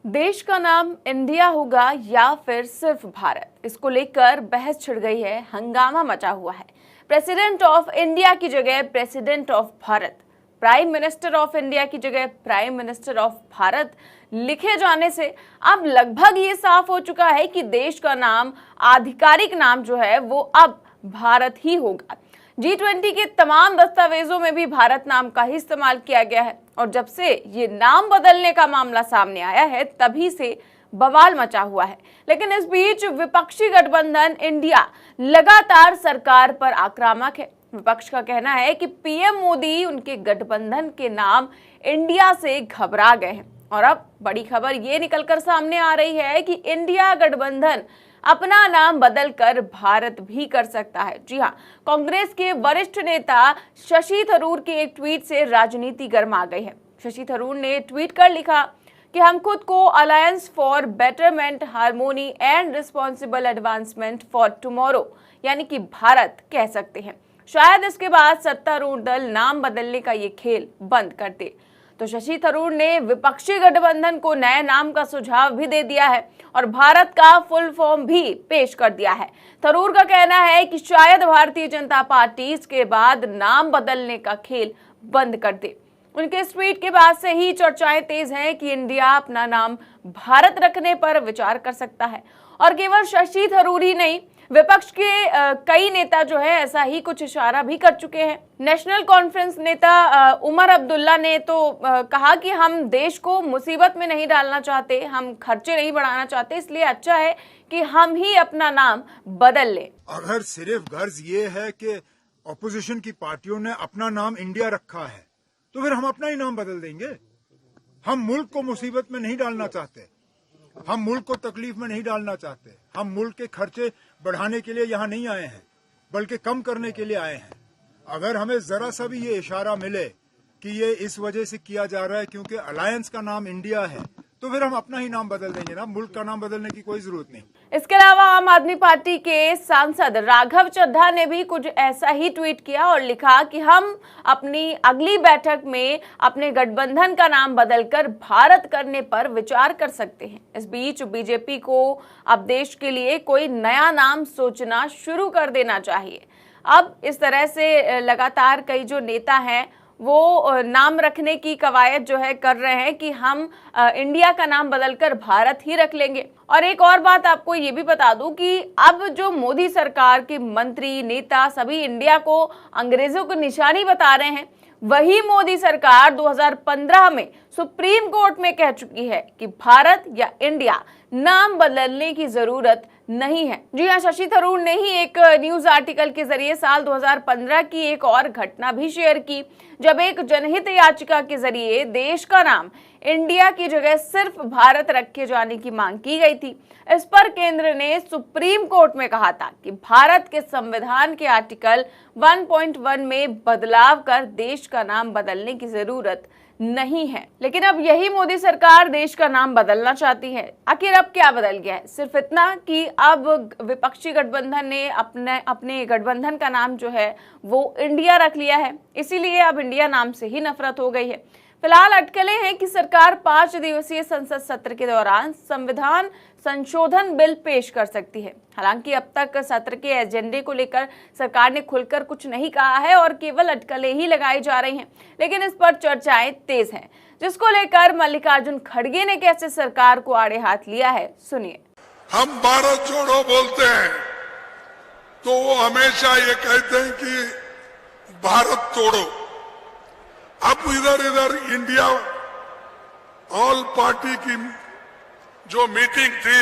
देश का नाम इंडिया होगा या फिर सिर्फ भारत, इसको लेकर बहस छिड़ गई है, हंगामा मचा हुआ है। प्रेसिडेंट ऑफ इंडिया की जगह president of Bharat, prime minister of India की जगह प्राइम मिनिस्टर ऑफ भारत लिखे जाने से अब लगभग ये साफ हो चुका है कि देश का नाम, आधिकारिक नाम जो है वो अब भारत ही होगा। G20 के तमाम दस्तावेजों में भी भारत नाम का ही इस्तेमाल किया गया है और जब से ये नाम बदलने का मामला सामने आया है तभी से बवाल मचा हुआ है। लेकिन इस बीच विपक्षी गठबंधन इंडिया लगातार सरकार पर आक्रामक है। विपक्ष का कहना है कि पीएम मोदी उनके गठबंधन के नाम इंडिया से घबरा गए हैं और अब बड़ी खबर ये निकलकर सामने आ रही है कि इंडिया गठबंधन अपना नाम बदलकर भारत भी कर सकता है। जी हां, कांग्रेस के वरिष्ठ नेता शशि थरूर के एक ट्वीट से राजनीति गर्मा गई है। शशि थरूर ने ट्वीट कर लिखा कि हम खुद को alliance for betterment, harmony and responsible advancement for tomorrow यानी कि भारत कह सकते हैं। शायद इसके बाद सत्तारूढ़ दल नाम बदलने का ये खेल बंद कर दे। तो शशि थरूर ने विपक्षी गठबंधन को नए नाम का सुझाव भी दे दिया है और भारत का फुल फॉर्म भी पेश कर दिया है। थरूर का कहना है कि शायद भारतीय जनता पार्टी इसके बाद नाम बदलने का खेल बंद कर दे। उनके इस ट्वीट के बाद से ही चर्चाएं तेज हैं कि इंडिया अपना नाम भारत रखने पर विचार कर सकता है और केवल शशि थरूर ही नहीं, विपक्ष के कई नेता जो है ऐसा ही कुछ इशारा भी कर चुके हैं। नेशनल कॉन्फ्रेंस नेता उमर अब्दुल्ला ने तो कहा कि हम देश को मुसीबत में नहीं डालना चाहते, हम खर्चे नहीं बढ़ाना चाहते, इसलिए अच्छा है कि हम ही अपना नाम बदल लें। अगर सिर्फ गर्ज ये है कि ऑपोजिशन की पार्टियों ने अपना नाम इंडिया रखा है तो फिर हम अपना ही नाम बदल देंगे। हम मुल्क को मुसीबत में नहीं डालना चाहते, हम मुल्क को तकलीफ में नहीं डालना चाहते। हम मुल्क के खर्चे बढ़ाने के लिए यहाँ नहीं आए हैं बल्कि कम करने के लिए आए हैं। अगर हमें जरा सा भी ये इशारा मिले कि ये इस वजह से किया जा रहा है क्योंकि अलायंस का नाम इंडिया है तो फिर हम अपना ही नाम बदल देंगे ना, मुल्क का नाम बदलने की कोई जरूरत नहीं। इसके अलावा आम आदमी पार्टी के सांसद राघव चड्ढा ने भी कुछ ऐसा ही ट्वीट किया और लिखा कि हम अपनी अगली बैठक में अपने गठबंधन का नाम बदलकर भारत करने पर विचार कर सकते हैं। इस बीच बीजेपी को अब देश के लिए कोई नया नाम सोचना शुरू कर देना चाहिए। अब इस तरह से लगातार कई जो नेता हैं वो नाम रखने की कवायद जो है कर रहे हैं कि हम इंडिया का नाम बदलकर भारत ही रख लेंगे। और एक और बात आपको ये भी बता दूं कि अब जो मोदी सरकार के मंत्री, नेता सभी इंडिया को अंग्रेजों को निशानी बता रहे हैं, वही मोदी सरकार 2015 में सुप्रीम कोर्ट में कह चुकी है कि भारत या इंडिया नाम बदलने की जरूरत नहीं है। जी हाँ, शशि थरूर ने ही एक न्यूज आर्टिकल के जरिए साल 2015 की एक और घटना भी शेयर की, जब एक जनहित याचिका के जरिए देश का नाम इंडिया की जगह सिर्फ भारत रखे जाने की मांग की गई थी। इस पर केंद्र ने सुप्रीम कोर्ट में कहा था कि भारत के संविधान के आर्टिकल 1.1 में बदलाव कर देश का नाम बदलने की जरूरत नहीं है। लेकिन अब यही मोदी सरकार देश का नाम बदलना चाहती है। आखिर अब क्या बदल गया है? सिर्फ इतना कि अब विपक्षी गठबंधन ने अपने गठबंधन का नाम जो है वो इंडिया रख लिया है, इसीलिए अब इंडिया नाम से ही नफरत हो गई है। फिलहाल अटकलें हैं कि सरकार 5 दिवसीय संसद सत्र के दौरान संविधान संशोधन बिल पेश कर सकती है। हालांकि अब तक सत्र के एजेंडे को लेकर सरकार ने खुलकर कुछ नहीं कहा है और केवल अटकलें ही लगाई जा रही हैं, लेकिन इस पर चर्चाएं तेज हैं, जिसको लेकर मल्लिकार्जुन खड़गे ने कैसे सरकार को आड़े हाथ लिया है, सुनिए। हम भारत जोड़ो बोलते हैं तो वो हमेशा ये कहते हैं कि भारत तोड़ो। अब इधर इंडिया ऑल पार्टी की जो मीटिंग थी,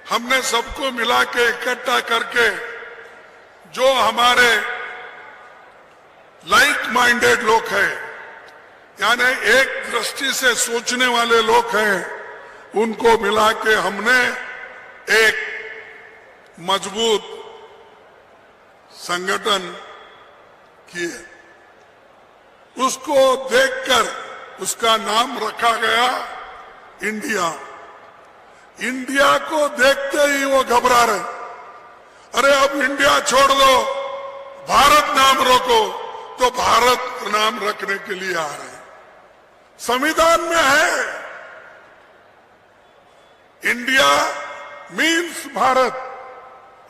हमने सबको मिला के इकट्ठा करके जो हमारे लाइक माइंडेड लोग हैं, यानी एक दृष्टि से सोचने वाले लोग हैं, उनको मिला के हमने एक मजबूत संगठन किए। उसको देखकर उसका नाम रखा गया इंडिया। इंडिया को देखते ही वो घबरा रहे, अरे अब इंडिया छोड़ दो, भारत नाम रखो, तो भारत नाम रखने के लिए आ रहे हैं। संविधान में है इंडिया मीन्स भारत,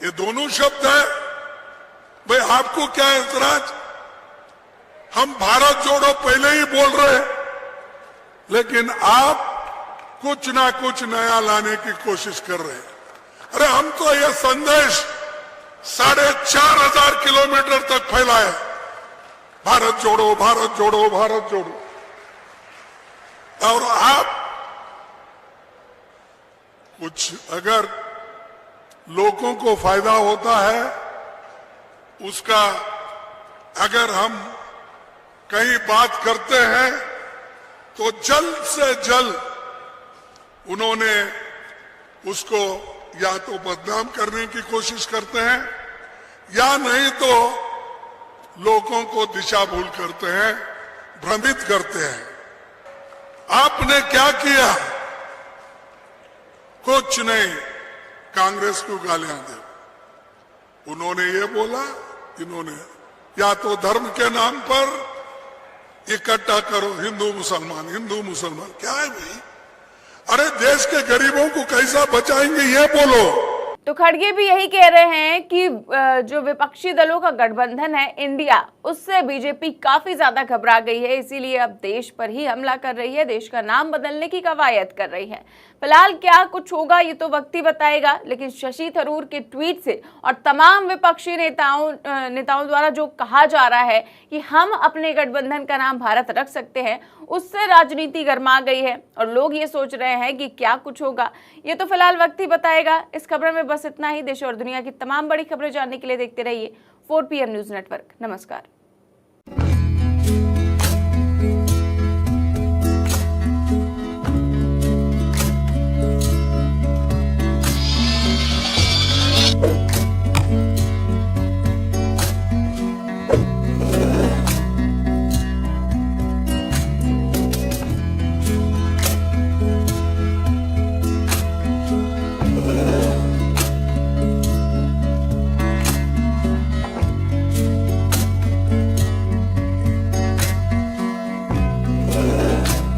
ये दोनों शब्द है। भाई आपको क्या ऐतराज? हम भारत जोड़ो पहले ही बोल रहे हैं, लेकिन आप कुछ ना कुछ नया लाने की कोशिश कर रहे हैं। अरे हम तो यह संदेश 4,500 किलोमीटर तक फैला है, भारत जोड़ो, भारत जोड़ो, भारत जोड़ो। और आप कुछ अगर लोगों को फायदा होता है उसका, अगर हम कहीं बात करते हैं तो जल्द से जल्द उन्होंने उसको या तो बदनाम करने की कोशिश करते हैं या नहीं तो लोगों को दिशा भूल करते हैं, भ्रमित करते हैं। आपने क्या किया? कुछ नहीं, कांग्रेस को गालियां दे। उन्होंने ये बोला, इन्होंने या तो धर्म के नाम पर इकट्ठा करो हिंदू मुसलमान, हिंदू मुसलमान। क्या है भाई? अरे देश के गरीबों को कैसा बचाएंगे ये बोलो। तो खड़गे भी यही कह रहे हैं कि जो विपक्षी दलों का गठबंधन है इंडिया, उससे बीजेपी काफी ज्यादा घबरा गई है, इसीलिए अब देश पर ही हमला कर रही है, देश का नाम बदलने की कवायद कर रही है। फिलहाल क्या कुछ होगा ये तो वक्त ही बताएगा, लेकिन शशि थरूर के ट्वीट से और तमाम विपक्षी नेताओं द्वारा जो कहा जा रहा है कि हम अपने गठबंधन का नाम भारत रख सकते हैं, उससे राजनीति गर्मा गई है और लोग ये सोच रहे हैं कि क्या कुछ होगा ये तो फिलहाल वक्त ही बताएगा। इस खबर में बस इतना ही। देश और दुनिया की तमाम बड़ी खबरें जानने के लिए देखते रहिए 4 PM न्यूज नेटवर्क। नमस्कार।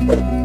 you